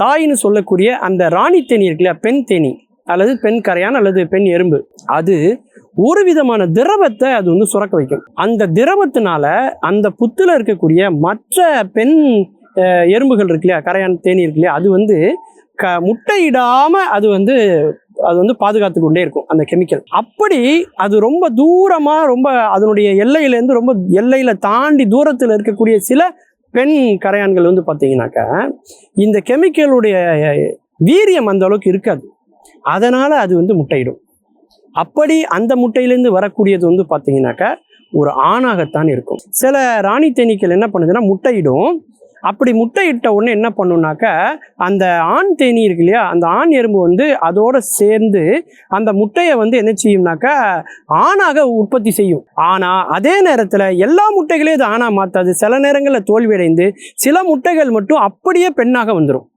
தாயின்னு சொல்லக்கூடிய அந்த ராணி தேனி இருக்குல்ல, பெண் தேனி அல்லது பெண் கரையான் அல்லது பெண் எறும்பு, அது ஒரு விதமான திரவத்தை அது வந்து சுரக்க வைக்கும். அந்த திரவத்தினால அந்த புத்துல இருக்கக்கூடிய மற்ற பெண் எறும்புகள் இருக்கு இல்லையா, கரையான் தேனி இருக்கு இல்லையா, அது வந்து முட்டையிடாம அது வந்து பாதுகாத்து கொண்டே இருக்கும் அந்த கெமிக்கல். அப்படி அது ரொம்ப தூரமா, ரொம்ப அதனுடைய எல்லையிலேருந்து ரொம்ப எல்லையில தாண்டி தூரத்தில் இருக்கக்கூடிய சில பெண் கரையான்கள் வந்து பார்த்தீங்கன்னாக்கா இந்த கெமிக்கலுடைய வீரியம் அந்த அளவுக்கு இருக்காது. அதனால அது வந்து முட்டையிடும். அப்படி அந்த முட்டையிலேருந்து வரக்கூடியது வந்து பார்த்தீங்கன்னாக்கா ஒரு ஆணாகத்தான் இருக்கும். சில ராணி தேனீக்கள் என்ன பண்ணுதுன்னா முட்டையிடும். அப்படி முட்டையிட்ட உடனே என்ன பண்ணுனாக்கா அந்த ஆண் தேனி இருக்கு இல்லையா, அந்த ஆண் எறும்பு வந்து அதோட சேர்ந்து அந்த முட்டையை வந்து என்ன செய்யும்னாக்கா ஆணாக உற்பத்தி செய்யும். ஆனா அதே நேரத்தில் எல்லா முட்டைகளையும் அது ஆணா மாத்தாது. சில நேரங்களில் தோல்வியடைந்து சில முட்டைகள் மட்டும் அப்படியே பெண்ணாக வந்துடும்.